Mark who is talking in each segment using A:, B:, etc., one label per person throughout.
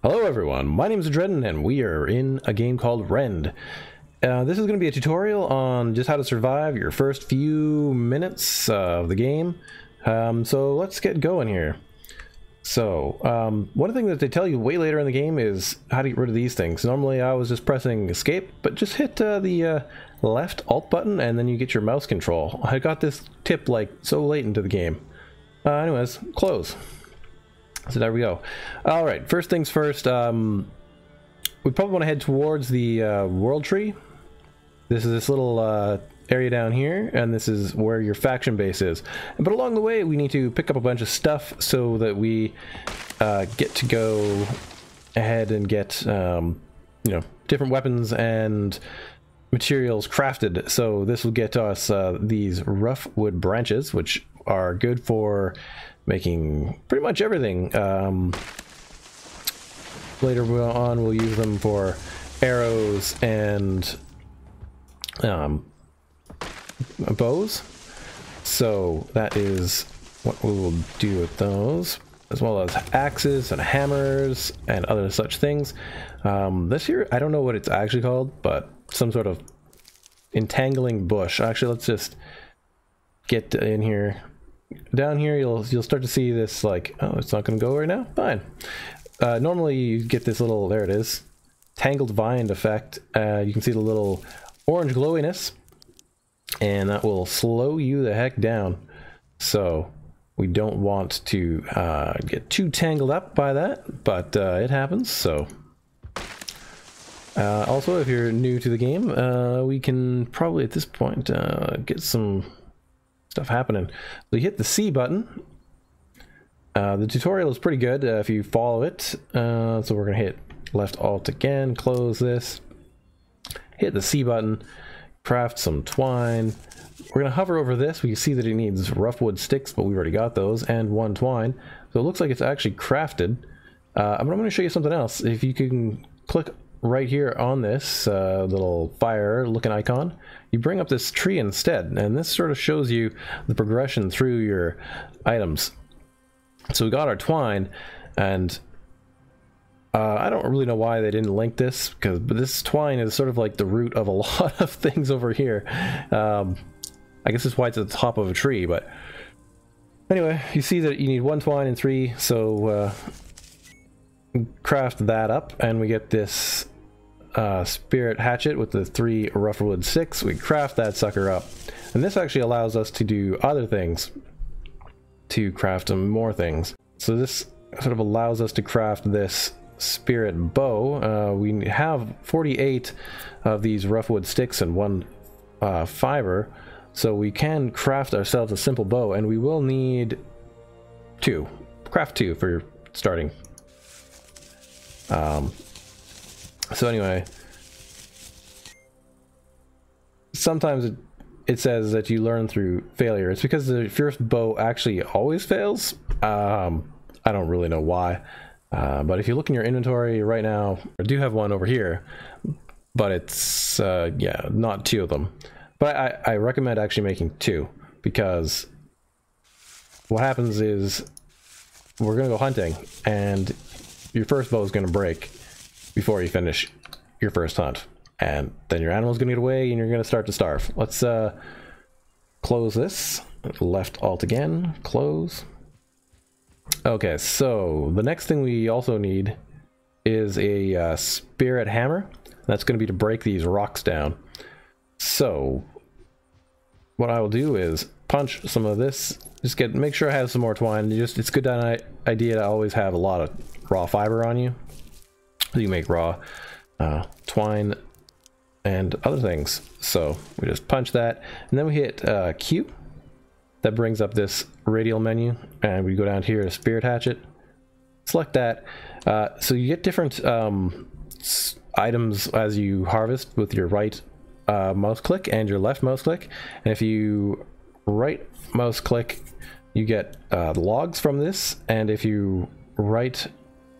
A: Hello everyone, my name is Dredden and we are in a game called Rend. This is going to be a tutorial on just how to survive your first few minutes of the game. So let's get going here. So, one of the things that they tell you way later in the game is how to get rid of these things. Normally I was just pressing escape, but just hit the left alt button and then you get your mouse control. I got this tip like so late into the game. Anyways, close. So there we go. Alright, first things first, we probably want to head towards the world tree. This is this little area down here, and this is where your faction base is. But along the way, we need to pick up a bunch of stuff so that we get to go ahead and get, you know, different weapons and materials crafted. So this will get us these rough wood branches, which are good for making pretty much everything. Later on we'll use them for arrows and bows. So that is what we will do with those, as well as axes and hammers and other such things. This here, I don't know what it's actually called, but some sort of entangling bush. Actually, let's just get in here. Down here you'll start to see this, like, oh, it's not going to go right now? Fine. Normally you get this little, there it is, Tangled Vine effect. You can see the little orange glowiness, and that will slow you the heck down. So we don't want to get too tangled up by that, but it happens. So also, if you're new to the game, we can probably at this point get some stuff happening. So you hit the C button. The tutorial is pretty good if you follow it. So we're gonna hit left alt again, close this, hit the C button, craft some twine. We're gonna hover over this. We can see that it needs rough wood sticks, but we've already got those, and one twine. So it looks like it's actually crafted. But I'm gonna show you something else. If you can click right here on this little fire looking icon, you bring up this tree instead, and this sort of shows you the progression through your items. So we got our twine, and I don't really know why they didn't link this, but this twine is sort of like the root of a lot of things over here. I guess that's why it's at the top of a tree, but anyway, you see that you need one twine and three, so craft that up, and we get this spirit hatchet with the 3 rough wood sticks. We craft that sucker up, and this actually allows us to do other things, to craft some more things. So this sort of allows us to craft this spirit bow. We have 48 of these rough wood sticks and 1 fiber, so we can craft ourselves a simple bow, and we will need 2. Craft 2 for starting. So anyway, sometimes it says that you learn through failure. It's because the first bow actually always fails. I don't really know why, but if you look in your inventory right now, I do have one over here, but it's yeah, not 2 of them. But I recommend actually making 2, because what happens is we're gonna go hunting, and your first bow is gonna break before you finish your first hunt, and then your animal's gonna get away and you're gonna start to starve. Let's close this, left alt again, close. Okay, so the next thing we also need is a spirit hammer. That's gonna be to break these rocks down. So what I will do is punch some of this, just make sure I have some more twine. It's a good idea to always have a lot of raw fiber on you. So you make raw twine and other things. So we just punch that, and then we hit Q. That brings up this radial menu, and we go down here to spirit hatchet. Select that. So you get different items as you harvest with your right mouse click and your left mouse click. And if you right mouse click, you get the logs from this, and if you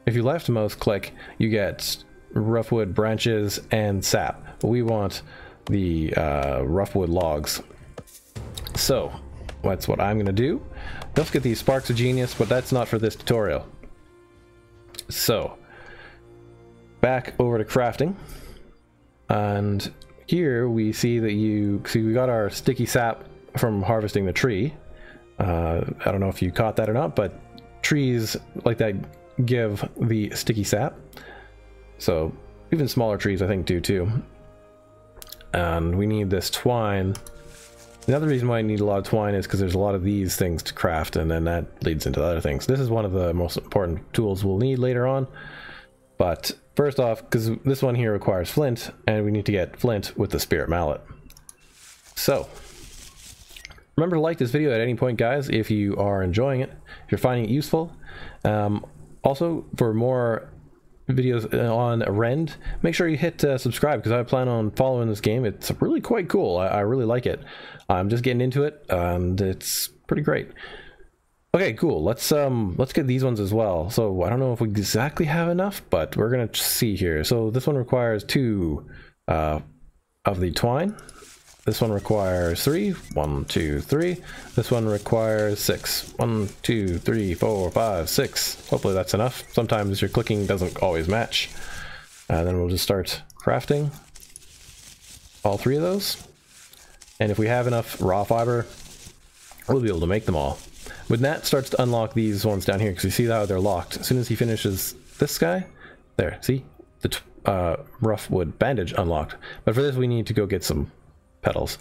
A: left mouse click, you get rough wood branches and sap. But we want the rough wood logs. So that's what I'm gonna do. Let's get these sparks of genius, but that's not for this tutorial. So back over to crafting, and here we see that we got our sticky sap from harvesting the tree. I don't know if you caught that or not, but trees like that give the sticky sap. So even smaller trees I think do too. And we need this twine. Another reason why I need a lot of twine is because there's a lot of these things to craft, and then that leads into other things. This is one of the most important tools we'll need later on. But first off, because this one here requires flint, and we need to get flint with the spirit mallet. So, remember to like this video at any point, guys, if you are enjoying it, if you're finding it useful. Also, for more videos on Rend, make sure you hit subscribe, because I plan on following this game. It's really quite cool. I really like it. I'm just getting into it, and it's pretty great. Okay, cool. Let's get these ones as well. So I don't know if we exactly have enough, but we're gonna see here. So this one requires 2 of the twine. This one requires 3. 1, 2, 3. This one requires 6. 1, 2, 3, 4, 5, 6. Hopefully that's enough. Sometimes your clicking doesn't always match. And then we'll just start crafting all 3 of those. And if we have enough raw fiber, we'll be able to make them all. When that starts to unlock these ones down here, because you see how they're locked. As soon as he finishes this guy, there, see? The rough wood bandage unlocked. But for this we need to go get some petals.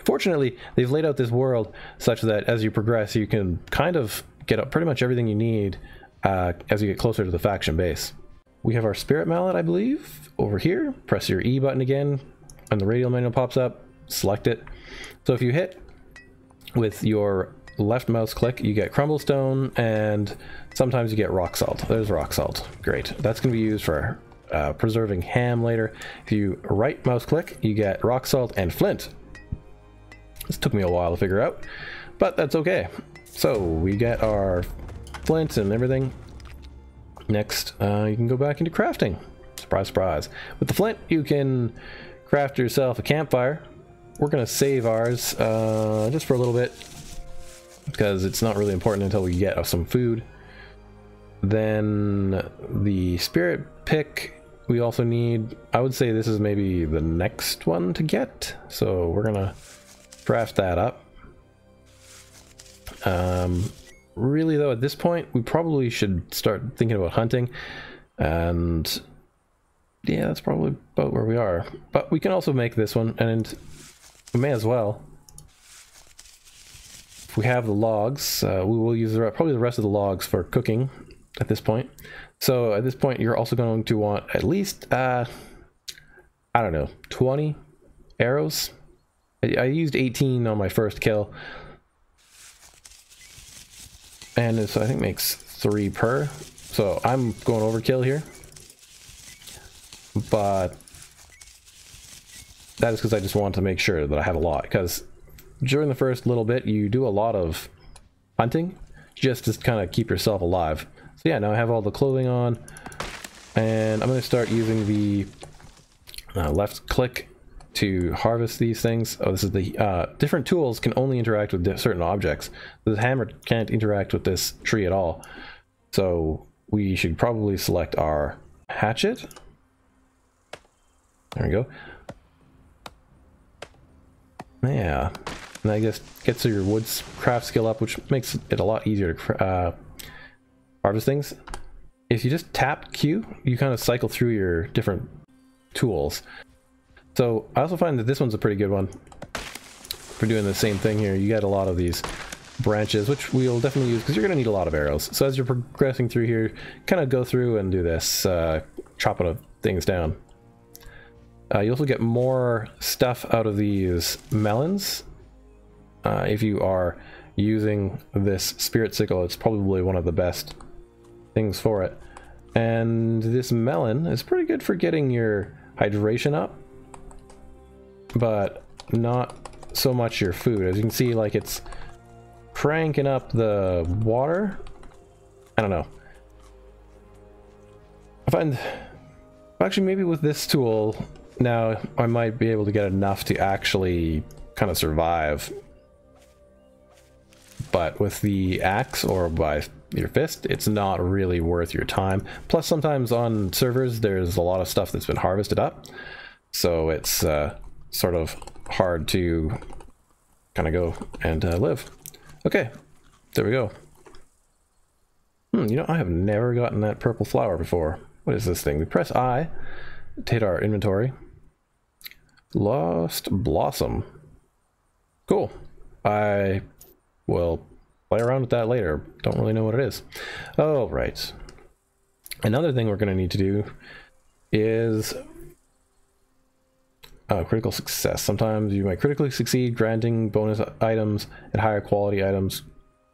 A: Fortunately, they've laid out this world such that as you progress, you can kind of get up pretty much everything you need as you get closer to the faction base. We have our spirit mallet, I believe, over here. Press your E button again, and the radial menu pops up. Select it. So if you hit with your left mouse click, you get crumble stone, and sometimes you get rock salt. There's rock salt. Great. That's going to be used for preserving ham later. If you right mouse click, you get rock salt and flint. This took me a while to figure out, but that's okay. So we get our flint and everything. Next, you can go back into crafting. Surprise, surprise. With the flint, you can craft yourself a campfire. We're going to save ours just for a little bit, because it's not really important until we get some food. Then the spirit pick we also need. I would say this is maybe the next one to get, so we're gonna craft that up. Really though, at this point we probably should start thinking about hunting, and yeah, that's probably about where we are. But we can also make this one, and we may as well. If we have the logs, we will use probably the rest of the logs for cooking at this point. So at this point, you're also going to want at least, I don't know, 20 arrows. I used 18 on my first kill. And so I think makes 3 per. So I'm going overkill here. But that is because I just want to make sure that I have a lot. Because during the first little bit, you do a lot of hunting just to kind of keep yourself alive. So yeah, now I have all the clothing on, and I'm going to start using the left click to harvest these things. Oh, this is the different tools can only interact with certain objects. The hammer can't interact with this tree at all. So we should probably select our hatchet. There we go. Yeah, and I guess gets your woods craft skill up, which makes it a lot easier to harvest things. If you just tap Q, you kind of cycle through your different tools. So I also find that this one's a pretty good one for doing the same thing here. You get a lot of these branches, which we'll definitely use because you're going to need a lot of arrows. So as you're progressing through here, kind of go through and do this, chopping things down. You also get more stuff out of these melons. If you are using this spirit sickle, it's probably one of the best things for it. And this melon is pretty good for getting your hydration up, but not so much your food. As you can see, like, it's cranking up the water. I don't know. I find actually maybe with this tool now I might be able to get enough to actually kind of survive. But with the axe or by your fist, it's not really worth your time. Plus, sometimes on servers, there's a lot of stuff that's been harvested up. So it's sort of hard to kind of go and live. Okay, there we go. You know, I have never gotten that purple flower before. What is this thing? We press I to hit our inventory. Lost Blossom. Cool. I will play around with that later. Don't really know what it is. Oh, right. Another thing we're going to need to do is critical success. Sometimes you might critically succeed, granting bonus items and higher quality items.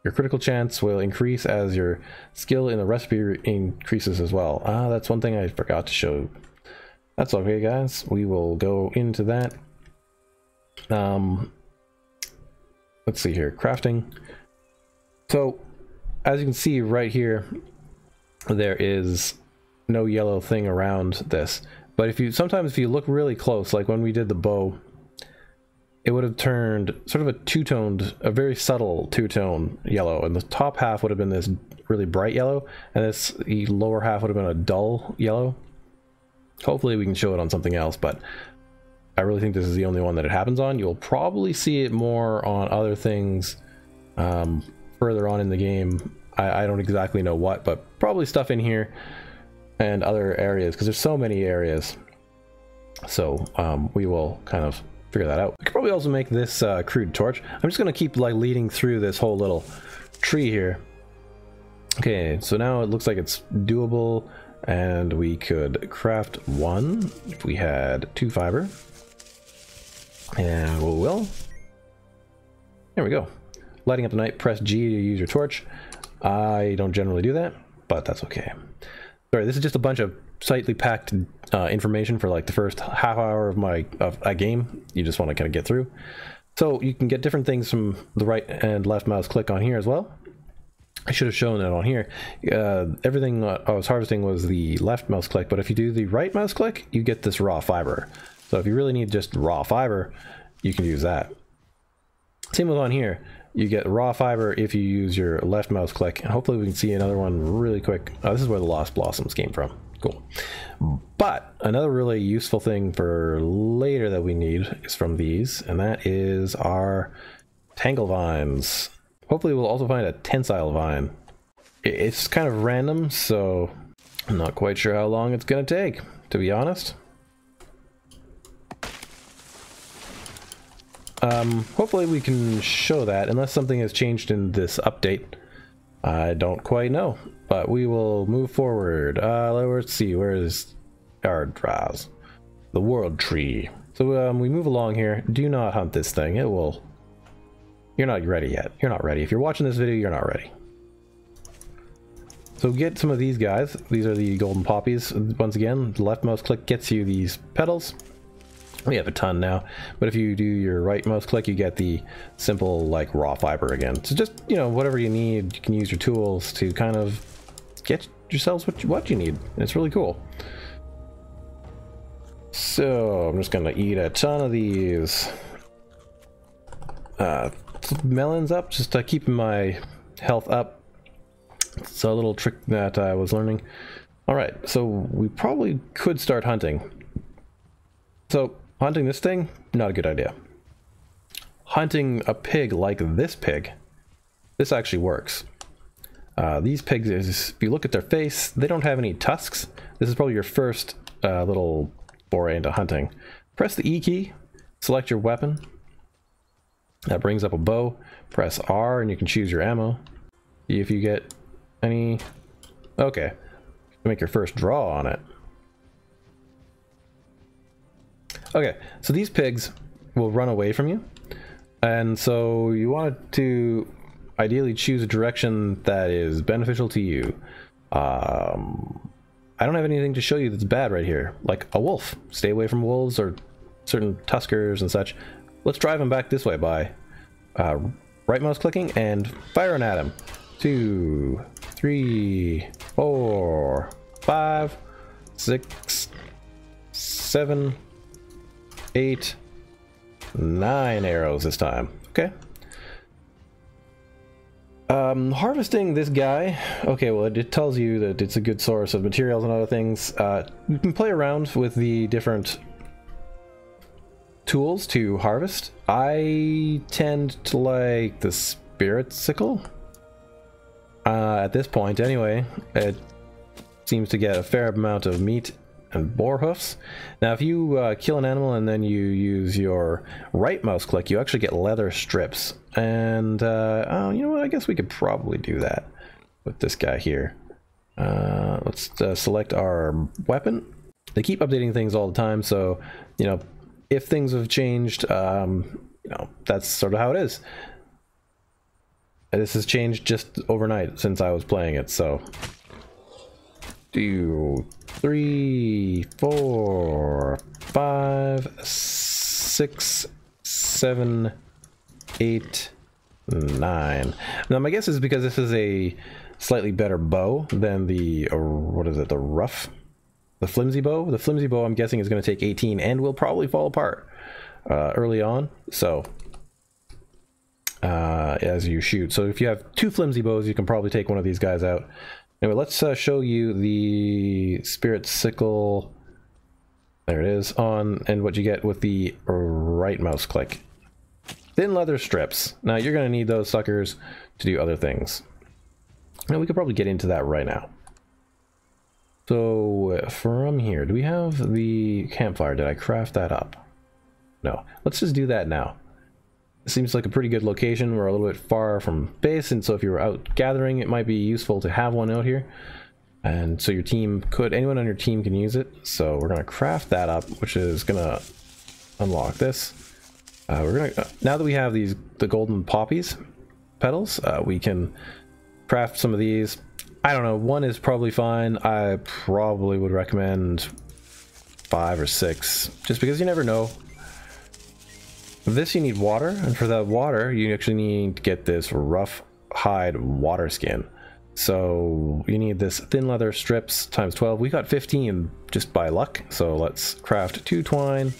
A: Your critical chance will increase as your skill in the recipe increases as well. That's one thing I forgot to show. That's okay, guys. We will go into that. Let's see here. Crafting. So, as you can see right here, there is no yellow thing around this. But if you sometimes if you look really close, like when we did the bow, it would have turned sort of a two-toned, a very subtle two-tone yellow, and the top half would have been this really bright yellow, and the lower half would have been a dull yellow. Hopefully we can show it on something else, but I really think this is the only one that it happens on. You'll probably see it more on other things further on in the game. I don't exactly know what, but probably stuff in here and other areas, because there's so many areas. So we will kind of figure that out. We could probably also make this crude torch. I'm just going to keep like leading through this whole little tree here. Okay, so now it looks like it's doable, and we could craft one if we had 2 fiber. And we will. There we go. Lighting up the night, press G to use your torch. I don't generally do that, but that's okay. Sorry, this is just a bunch of tightly packed information for like the first half hour of a game. You just want to kind of get through. So you can get different things from the right and left mouse click on here as well. I should have shown it on here. Everything I was harvesting was the left mouse click, but if you do the right mouse click, you get this raw fiber. So if you really need just raw fiber, you can use that. Same with on here. You get raw fiber if you use your left mouse click. And hopefully we can see another one really quick. This is where the Lost Blossoms came from. Cool. But another really useful thing for later that we need is from these, and that is our Tangled Vines. Hopefully we'll also find a Tensile vine. It's kind of random, so I'm not quite sure how long it's going to take, to be honest. Hopefully we can show that, unless something has changed in this update. I don't quite know, but we will move forward. Let's see, where is our Dross? The World Tree. So we move along here. Do not hunt this thing. It will... You're not ready yet. You're not ready. If you're watching this video, you're not ready. So get some of these guys. These are the golden poppies. Once again, the left mouse click gets you these petals. We have a ton now, but if you do your right mouse click, you get the simple like raw fiber again. So just, you know, whatever you need, you can use your tools to kind of get yourselves what you need. And it's really cool. So I'm just gonna eat a ton of these melons up, just to keep my health up. It's a little trick that I was learning. All right, so we probably could start hunting. So hunting this thing, not a good idea. Hunting a pig like this pig, this actually works. These pigs, if you look at their face, they don't have any tusks. This is probably your first little foray into hunting. Press the E key, select your weapon. That brings up a bow. Press R and you can choose your ammo. See if you get any... Okay. Make your first draw on it. Okay, so these pigs will run away from you. And so you want to ideally choose a direction that is beneficial to you. I don't have anything to show you that's bad right here. Like a wolf. Stay away from wolves or certain tuskers and such. Let's drive him back this way by right mouse clicking and firing at him. 2, 3, 4, 5, 6, 7, 8, 9 arrows this time. Okay. Harvesting this guy, okay, well it tells you that it's a good source of materials and other things. You can play around with the different tools to harvest. I tend to like the spirit sickle. At this point anyway, it seems to get a fair amount of meat and boar hoofs. Now if you kill an animal and then you use your right mouse click, you actually get leather strips. And oh, you know what, I guess we could probably do that with this guy here. Let's select our weapon. They keep updating things all the time, so you know, if things have changed, you know, that's sort of how it is. And this has changed just overnight since I was playing it, so 2, 3, 4, 5, 6, 7, 8, 9. Now my guess is because this is a slightly better bow than the, what is it, the flimsy bow. The flimsy bow I'm guessing is going to take 18 and will probably fall apart early on, so as you shoot. So if you have 2 flimsy bows, you can probably take one of these guys out. Anyway, let's show you the spirit sickle. There it is, on, and what you get with the right mouse click. Thin leather strips. Now you're going to need those suckers to do other things. And we could probably get into that right now. So from here, do we have the campfire? Did I craft that up? No. Let's just do that now. It seems like a pretty good location. We're a little bit far from base, and so if you were out gathering, it might be useful to have one out here. And so your team could, anyone on your team can use it. So we're going to craft that up, which is going to unlock this. We're going to, now that we have the golden poppies petals, we can craft some of these. I don't know, 1 is probably fine. I probably would recommend 5 or 6, just because you never know. For this you need water, and for that water you actually need to get this rough hide water skin. So you need this thin leather strips times 12. We got 15 just by luck, so let's craft 2 twine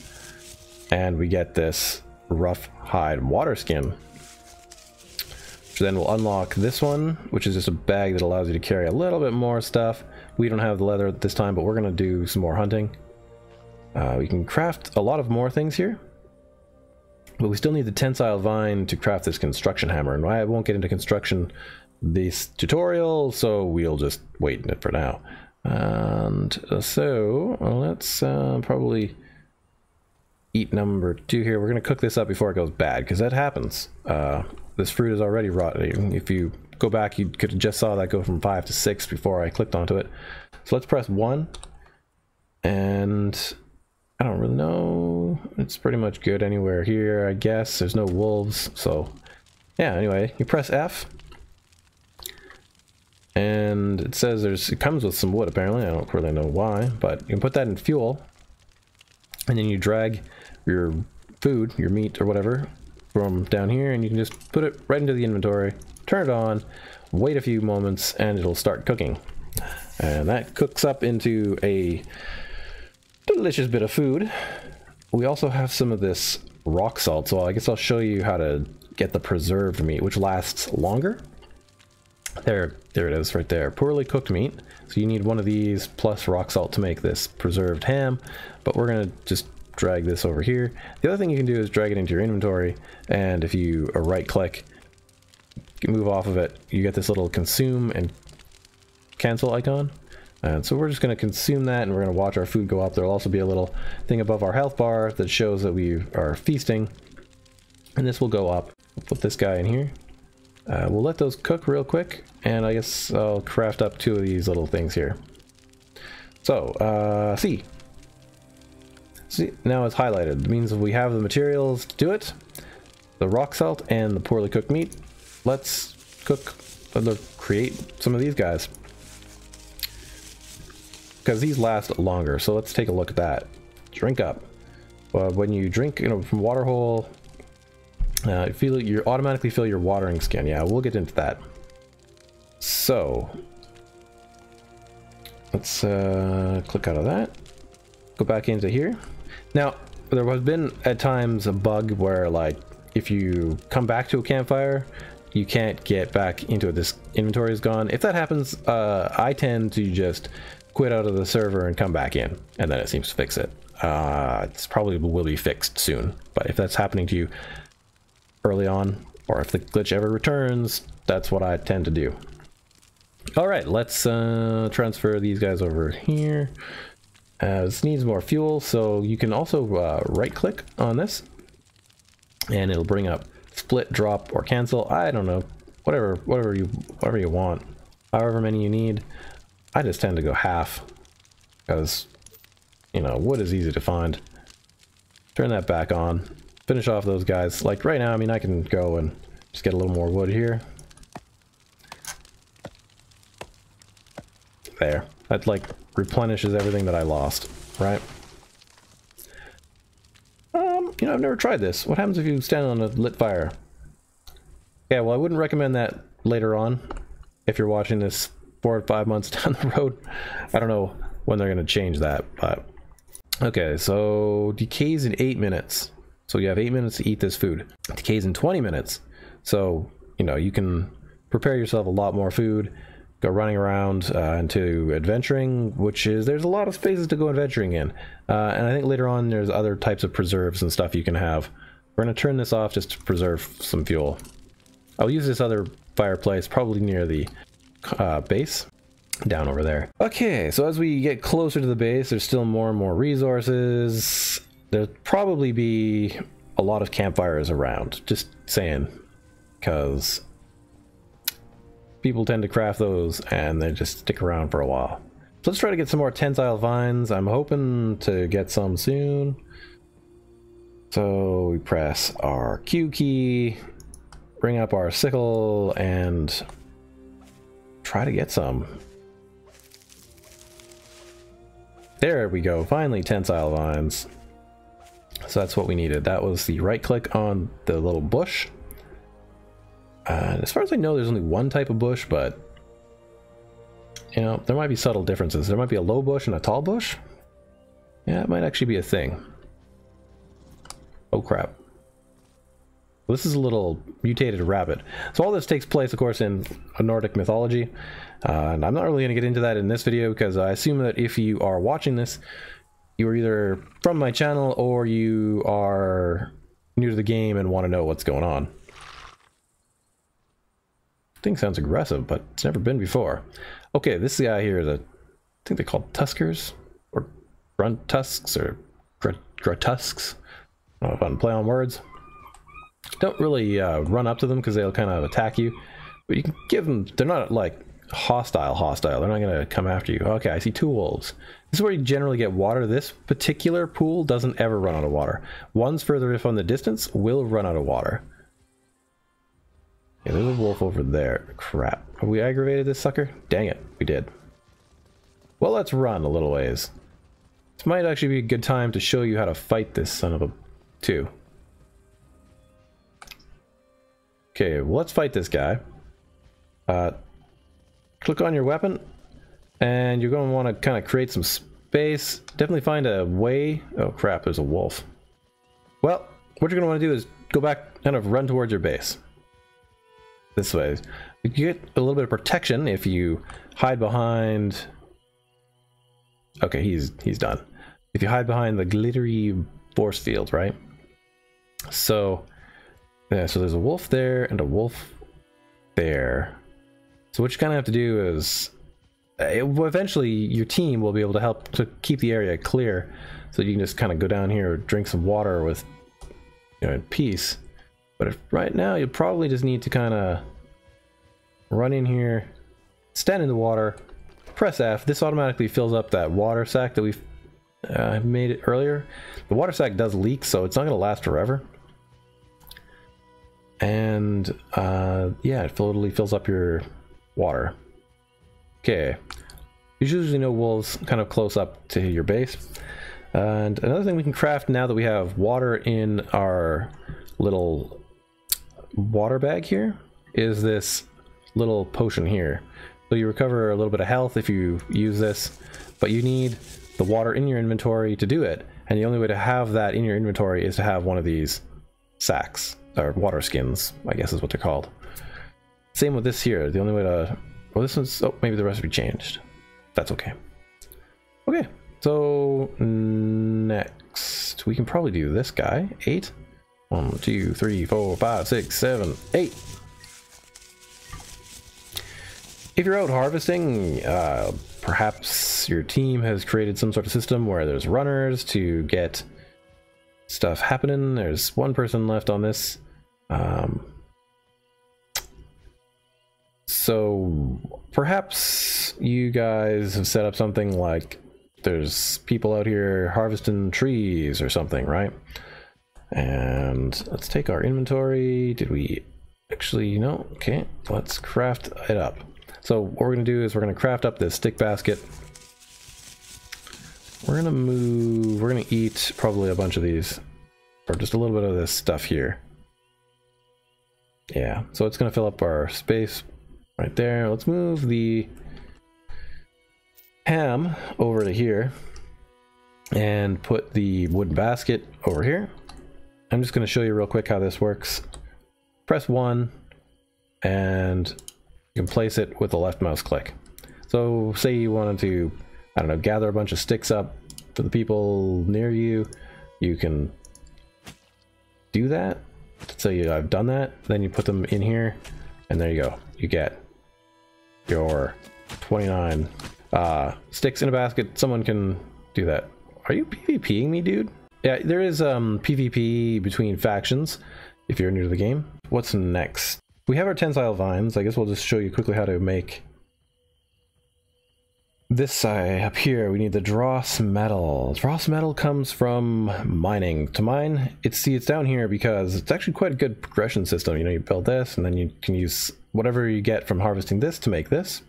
A: and we get this rough hide water skin, which then will unlock this one, which is just a bag that allows you to carry a little bit more stuff. We don't have the leather at this time, but we're going to do some more hunting. We can craft a lot of more things here. But we still need the Tensile vine to craft this construction hammer, and I won't get into construction this tutorial, so we'll just wait in it for now. And so let's probably eat number 2 here. We're going to cook this up before it goes bad, because that happens. This fruit is already rotten. If you go back, you could have just saw that go from 5 to 6 before I clicked onto it. So let's press 1, and I don't really know. It's pretty much good anywhere here, I guess. There's no wolves, so yeah. Anyway, you press F, and it says it comes with some wood. Apparently, I don't really know why, but you can put that in fuel, and then you drag your food, your meat or whatever, from down here, and you can just put it right into the inventory, turn it on, wait a few moments, and it'll start cooking. And that cooks up into a delicious bit of food. We also have some of this rock salt, so I guess I'll show you how to get the preserved meat, which lasts longer. There it is right there. Poorly cooked meat. So you need one of these plus rock salt to make this preserved ham, but we're gonna just drag this over here. The other thing you can do is drag it into your inventory, and if you right click, move off of it, you get this little consume and cancel icon. And so we're just going to consume that, and we're going to watch our food go up. There'll also be a little thing above our health bar that shows that we are feasting, and this will go up. We'll put this guy in here. We'll let those cook real quick, and I guess I'll craft up 2 of these little things here. So, see, now it's highlighted. It means we have the materials to do it, the rock salt and the poorly cooked meat. Let's create some of these guys, because these last longer. So let's take a look at that. Drink up. When you drink, from water hole, you automatically fill your watering skin. Yeah, we'll get into that. So let's click out of that. Go back into here. Now, there has been at times a bug where, like, if you come back to a campfire, you can't get back into it. This inventory is gone. If that happens, I tend to just quit out of the server and come back in, and then it seems to fix it. It's probably will be fixed soon, but if that's happening to you early on, or if the glitch ever returns, that's what I tend to do. All right, let's transfer these guys over here. This needs more fuel, so you can also right click on this and it'll bring up split, drop, or cancel. I don't know, whatever you want, however many you need. I just tend to go half because, you know, wood is easy to find. Turn that back on, finish off those guys. Like right now, I mean, I can go and just get a little more wood here. There, that like replenishes everything that I lost, right? You know, I've never tried this. What happens if you stand on a lit fire? Yeah, well, I wouldn't recommend that later on if you're watching this 4 or 5 months down the road. I don't know when they're going to change that, but okay. So decays in 8 minutes. So you have 8 minutes to eat this food. Decays in 20 minutes. So, you know, you can prepare yourself a lot more food. Go running around into adventuring, which is, there's a lot of spaces to go adventuring in. And I think later on there's other types of preserves and stuff you can have. We're going to turn this off just to preserve some fuel. I'll use this other fireplace probably near the base, down over there. Okay, so as we get closer to the base, there's still more and more resources. There'll probably be a lot of campfires around, just saying, because people tend to craft those and they just stick around for a while. So let's try to get some more Tensile Vines. I'm hoping to get some soon. So we press our Q key, bring up our sickle, and try to get some. There we go, finally Tensile Vines. So that's what we needed. That was the right click on the little bush. As far as I know, there's only one type of bush, but you know, there might be subtle differences. There might be a low bush and a tall bush. Yeah, it might actually be a thing. Oh crap. This is a little mutated rabbit. So all this takes place, of course, in Nordic mythology. And I'm not really going to get into that in this video because I assume that if you are watching this, you are either from my channel or you are new to the game and want to know what's going on. Thing sounds aggressive, but it's never been before. Okay, this guy here is I think they're called Tuskers, or Grunt Tusks, or Grutusks. I don't know if I can play on words. Don't really run up to them because they'll kind of attack you, but you can give them, they're not like hostile. They're not going to come after you. Okay, I see 2 wolves. This is where you generally get water. This particular pool doesn't ever run out of water. Ones further off on the distance will run out of water. Yeah, there's a wolf over there. Crap. Have we aggravated this sucker? Dang it, we did. Well, let's run a little ways. This might actually be a good time to show you how to fight this son of a too. Okay, well, let's fight this guy. Click on your weapon, and you're going to want to kind of create some space. Definitely find a way. Oh crap, there's a wolf. Well, what you're going to want to do is go back, kind of run towards your base. This way. You get a little bit of protection if you hide behind... Okay, he's done. If you hide behind the glittery force field, right? So, yeah, so there's a wolf there and a wolf there. So what you kind of have to do is... eventually, your team will be able to help to keep the area clear, so you can just kind of go down here, drink some water with, you know, in peace. But if, right now, you probably just need to kind of run in here, stand in the water, press F. This automatically fills up that water sack that we've made it earlier. The water sack does leak, so it's not going to last forever. And yeah, it totally fills up your water. Okay. There's usually no wolves kind of close up to your base. And another thing we can craft now that we have water in our little water bag here is this little potion here. So you recover a little bit of health if you use this, but you need the water in your inventory to do it. And the only way to have that in your inventory is to have one of these sacks, or water skins, I guess is what they're called. Same with this here. The only way to... Well, this one's... Oh, maybe the recipe changed. That's okay. Okay, so next we can probably do this guy. 8. 1, 2, 3, 4, 5, 6, 7, 8. If you're out harvesting, perhaps your team has created some sort of system where there's runners to get stuff happening. There's one person left on this. So perhaps you guys have set up something like there's people out here harvesting trees or something, right? And let's take our inventory. Did we actually, no? Okay, let's craft it up. So what we're going to do is we're going to craft up this stick basket. We're going to eat probably a bunch of these, or just a little bit of this stuff here. Yeah, so it's going to fill up our space right there. Let's move the ham over to here and put the wooden basket over here. I'm just going to show you real quick how this works. Press 1 and you can place it with the left mouse click. So say you wanted to, I don't know, gather a bunch of sticks up for the people near you. You can do that. So I've done that. Then you put them in here and there you go. You get your 29 sticks in a basket. Someone can do that. Are you PvPing me, dude? Yeah, there is PvP between factions if you're new to the game. What's next? We have our Tensile Vines. I guess we'll just show you quickly how to make this side up here. We need the Dross Metal. Dross Metal comes from mining. To mine, it's down here because it's actually quite a good progression system. You know, you build this and then you can use whatever you get from harvesting this to make this,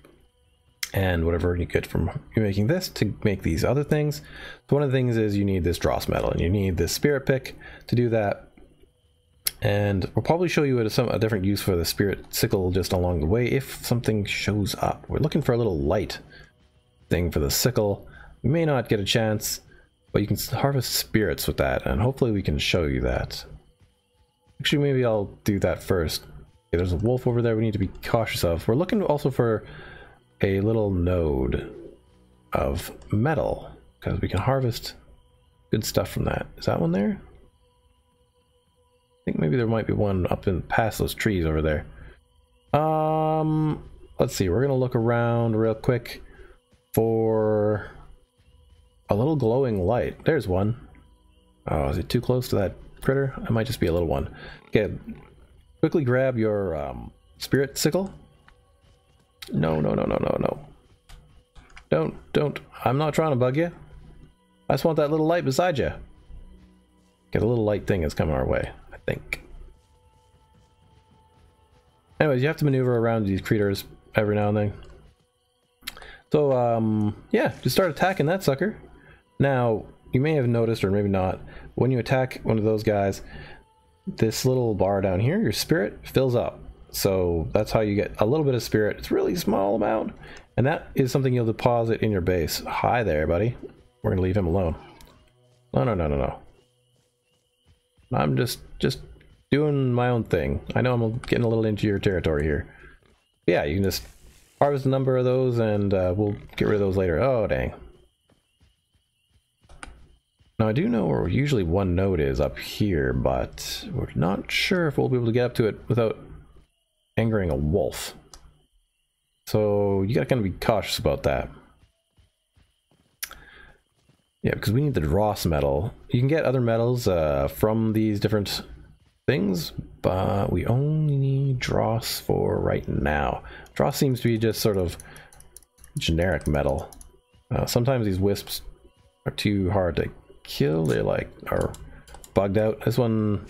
A: and whatever you get from making this to make these other things. So one of the things is you need this Dross Metal and you need this Spirit Pick to do that. And we'll probably show you a different use for the Spirit Sickle just along the way if something shows up. We're looking for a little light thing for the Sickle. We may not get a chance, but you can harvest spirits with that, and hopefully we can show you that. Actually, maybe I'll do that first. Okay, there's a wolf over there we need to be cautious of. We're looking also for a little node of metal, because we can harvest good stuff from that. Is that one there? I think maybe there might be one up in past those trees over there. Let's see, we're gonna look around real quick for a little glowing light. There's one. Oh, is it too close to that critter? It might just be a little one. Okay, quickly grab your Spirit Sickle. No. Don't. I'm not trying to bug you. I just want that little light beside you. Okay, the little light thing is coming our way, I think. Anyways, you have to maneuver around these critters every now and then. So, yeah, just start attacking that sucker. Now, you may have noticed, or maybe not, when you attack one of those guys, this little bar down here, your spirit, fills up. So that's how you get a little bit of spirit. It's a really small amount, and that is something you'll deposit in your base. Hi there, buddy. We're gonna leave him alone. No. I'm just doing my own thing. I know I'm getting a little into your territory here. Yeah, you can just harvest a number of those, and we'll get rid of those later. Oh, dang. Now, I do know where usually one node is up here, but we're not sure if we'll be able to get up to it without angering a wolf. So you gotta kind of be cautious about that. Yeah, because we need the Dross Metal. You can get other metals from these different things, but we only need Dross for right now. Dross seems to be just sort of generic metal. Sometimes these wisps are too hard to kill. They are bugged out. This one,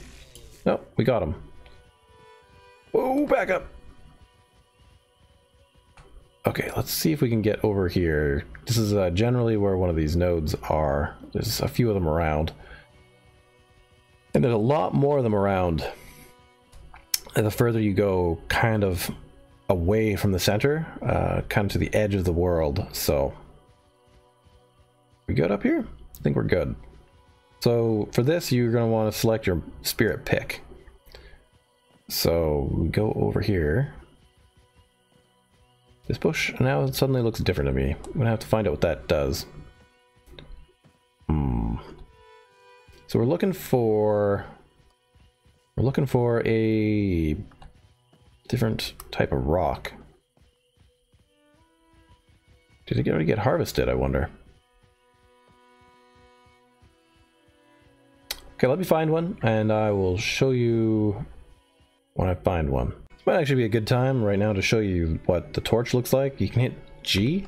A: no, we got him. Whoa, back up. Okay, let's see if we can get over here. This is generally where one of these nodes are. There's a few of them around. And there's a lot more of them around. And the further you go kind of away from the center, kind of to the edge of the world. So, we good up here? I think we're good. So for this, you're going to want to select your Spirit Pick. So we go over here. This bush now suddenly looks different to me. I'm gonna have to find out what that does. So we're looking for a different type of rock. Did it already get harvested, I wonder? Okay, let me find one, and I will show you when I find one. This might actually be a good time right now to show you what the torch looks like. You can hit G.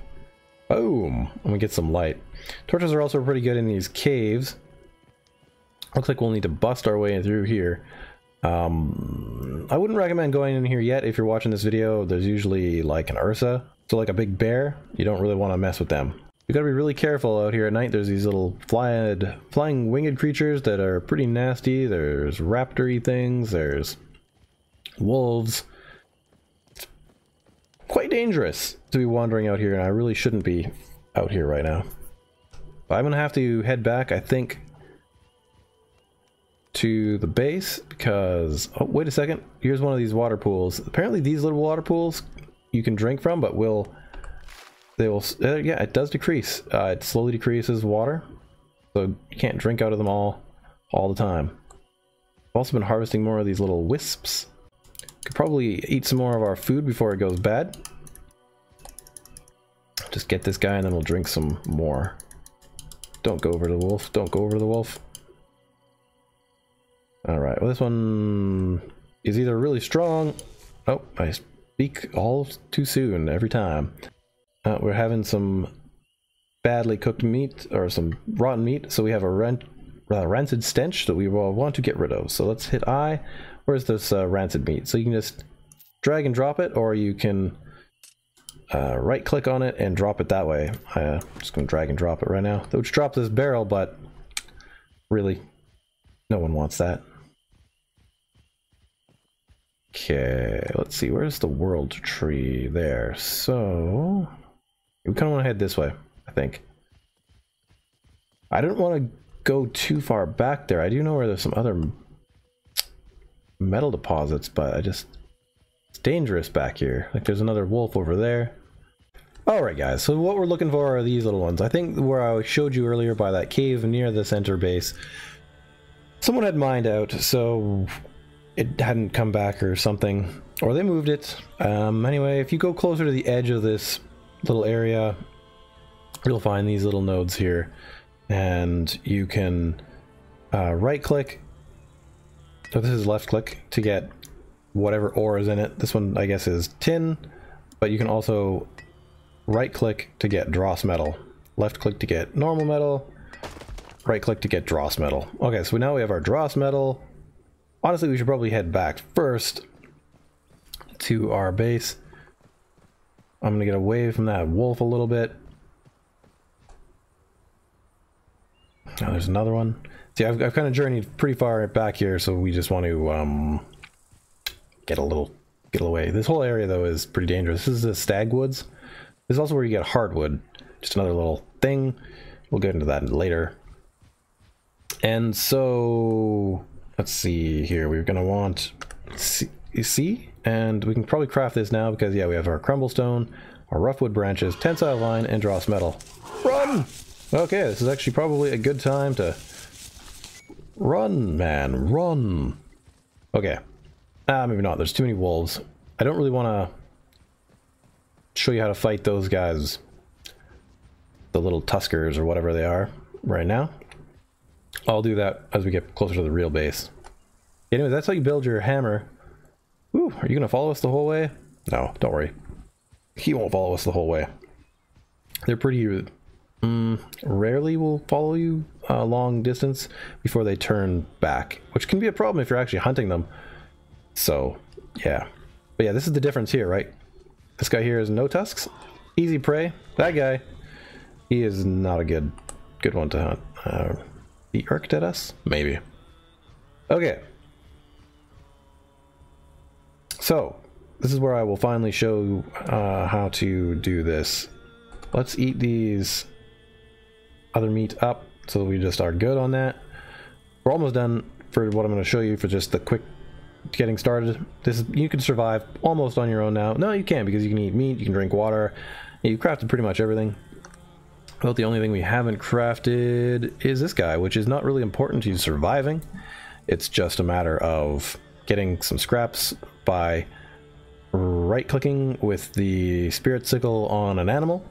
A: Boom! And we get some light. Torches are also pretty good in these caves. Looks like we'll need to bust our way through here. I wouldn't recommend going in here yet if you're watching this video. There's usually like an Ursa, so like a big bear. You don't really want to mess with them. You gotta be really careful out here at night. There's these little flying winged creatures that are pretty nasty. There's raptor-y things. There's wolves. It's quite dangerous to be wandering out here, and I really shouldn't be out here right now. But I'm gonna have to head back, I think, to the base because... oh, wait a second. Here's one of these water pools. Apparently these little water pools you can drink from, but yeah, it does decrease. It slowly decreases water, so you can't drink out of them all the time. I've also been harvesting more of these little wisps. Could probably eat some more of our food before it goes bad. Just get this guy and then we'll drink some more. Don't go over to the wolf. Don't go over to the wolf. Alright, well this one is either really strong... oh, I speak all too soon every time. We're having some badly cooked meat, or some rotten meat, so we have a rancid stench that we will want to get rid of. So let's hit I. Where's this rancid meat? So you can just drag and drop it, or you can right click on it and drop it that way. I'm just going to drag and drop it right now. Which drops this barrel, but really, no one wants that. Okay, let's see, where's the world tree? There. So we kind of want to head this way, I think. I don't want to go too far back there. I do know where there's some other metal deposits, but it's dangerous back here. Like there's another wolf over there. Alright guys, so what we're looking for are these little ones. I think where I showed you earlier by that cave near the center base, someone had mined out, so it hadn't come back or something, or they moved it. Anyway, if you go closer to the edge of this little area, you'll find these little nodes here, and you can right click, so this is left click to get whatever ore is in it. This one I guess is tin, but you can also right click to get Dross Metal, left click to get normal metal, right click to get Dross Metal. Okay, so now we have our Dross Metal. Honestly, we should probably head back first to our base. I'm gonna get away from that wolf a little bit. Oh, there's another one. See, I've kind of journeyed pretty far back here, so we just want to get away. This whole area though is pretty dangerous. This is the Stag Woods. This is also where you get hardwood. Just another little thing. We'll get into that later. And so let's see here. We're gonna want C, and we can probably craft this now because yeah, we have our crumble stone, our roughwood branches, tensile vine, and dross metal. Run! Okay, this is actually probably a good time to run, man, run. Okay, maybe not. There's too many wolves. I don't really want to show you how to fight those guys, the little tuskers or whatever they are, right now. I'll do that as we get closer to the real base. Anyway, that's how you build your hammer. Ooh, are you gonna follow us the whole way? No, don't worry. He won't follow us the whole way. They're pretty rarely will follow you a long distance before they turn back, which can be a problem if you're actually hunting them. So yeah, but yeah, this is the difference here, right? This guy here is no tusks, easy prey. That guy, he is not a good one to hunt. He irked at us? Maybe. Okay. So, this is where I will finally show how to do this. Let's eat these other meat up so we just are good on that. We're almost done for what I'm going to show you for just the quick getting started. You can survive almost on your own now. No, you can't, because you can eat meat, you can drink water. You've crafted pretty much everything. Well, the only thing we haven't crafted is this guy, which is not really important to you surviving. It's just a matter of getting some scraps by right-clicking with the spirit sickle on an animal.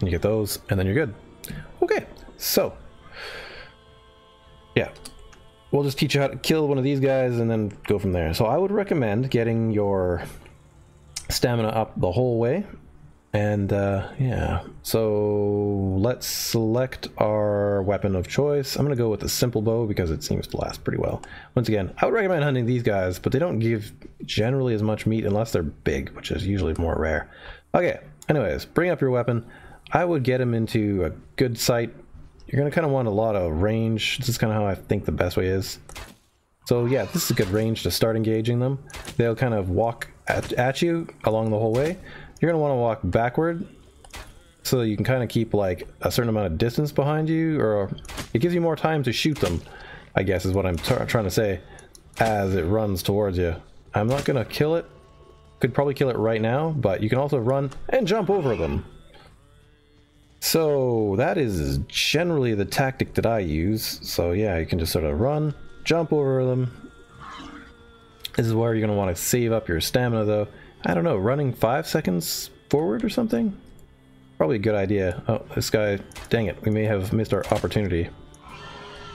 A: And you get those, and then you're good. Okay, so yeah, we'll just teach you how to kill one of these guys and then go from there. So I would recommend getting your stamina up the whole way. And yeah, so let's select our weapon of choice. I'm gonna go with the simple bow because it seems to last pretty well. Once again, I would recommend hunting these guys, but they don't give generally as much meat unless they're big, which is usually more rare. Okay, anyways, bring up your weapon. I would get them into a good sight. You're gonna kind of want a lot of range. This is kind of how I think the best way is. So yeah, this is a good range to start engaging them. They'll kind of walk at you along the whole way. You're going to want to walk backward so that you can kind of keep like a certain amount of distance behind you, or it gives you more time to shoot them, I guess is what I'm trying to say, as it runs towards you. I'm not going to kill it. Could probably kill it right now, but you can also run and jump over them. So that is generally the tactic that I use. So yeah, you can just sort of run, jump over them. This is where you're going to want to save up your stamina though. I don't know, running 5 seconds forward or something? Probably a good idea. Oh, this guy, dang it, we may have missed our opportunity.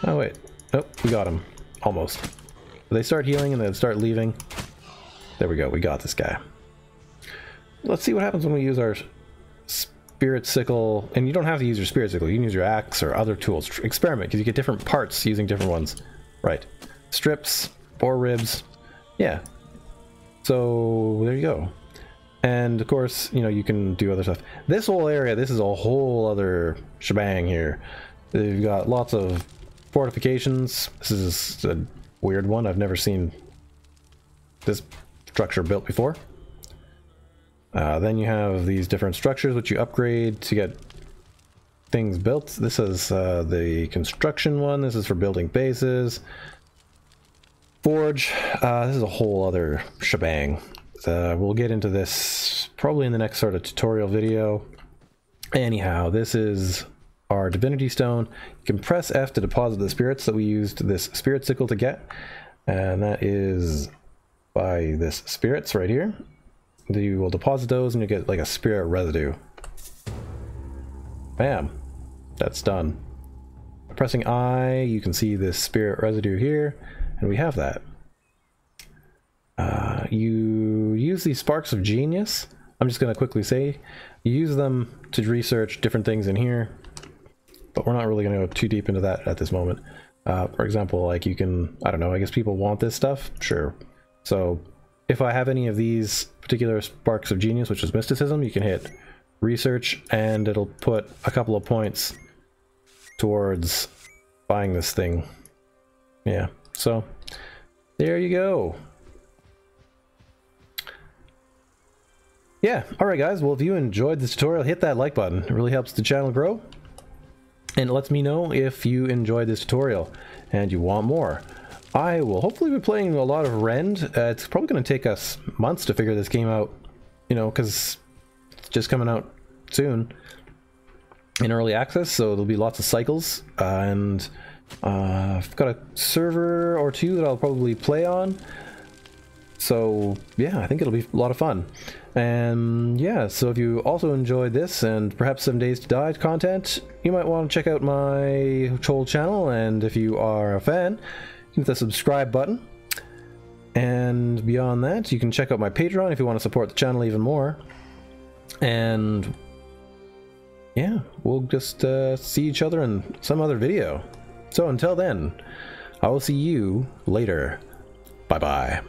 A: Oh wait, oh, we got him, almost. They start healing and then start leaving. There we go, we got this guy. Let's see what happens when we use our spirit sickle. And you don't have to use your spirit sickle, you can use your axe or other tools. Experiment, because you get different parts using different ones. Right, strips, boar ribs, yeah. So there you go. And of course, you know, you can do other stuff. This whole area, this is a whole other shebang here. You've got lots of fortifications. This is a weird one. I've never seen this structure built before. Then you have these different structures which you upgrade to get things built. This is the construction one. This is for building bases. Forge, this is a whole other shebang. We'll get into this probably in the next sort of tutorial video. Anyhow, this is our Divinity Stone. You can press F to deposit the spirits that we used this spirit sickle to get. And that is by this spirits right here. You will deposit those and you get like a spirit residue. Bam, that's done. Pressing I, you can see this spirit residue here. And we have that. You use these sparks of genius. I'm just going to quickly say, you use them to research different things in here, but we're not really going to go too deep into that at this moment. For example, like you can, I don't know, I guess people want this stuff? Sure. So if I have any of these particular sparks of genius, which is mysticism, you can hit research and it'll put a couple of points towards buying this thing. Yeah. So, there you go. Yeah, alright guys, well if you enjoyed this tutorial, hit that like button. It really helps the channel grow. And it lets me know if you enjoyed this tutorial and you want more. I will hopefully be playing a lot of Rend. It's probably going to take us months to figure this game out, you know, because it's just coming out soon in early access, so there'll be lots of cycles. And I've got a server or two that I'll probably play on. So yeah, I think it'll be a lot of fun. And yeah, so if you also enjoyed this and perhaps 7 Days to Die content, you might want to check out my whole channel. And if you are a fan, hit the subscribe button. And beyond that, you can check out my Patreon if you want to support the channel even more. And yeah, we'll just see each other in some other video. So until then, I will see you later. Bye-bye.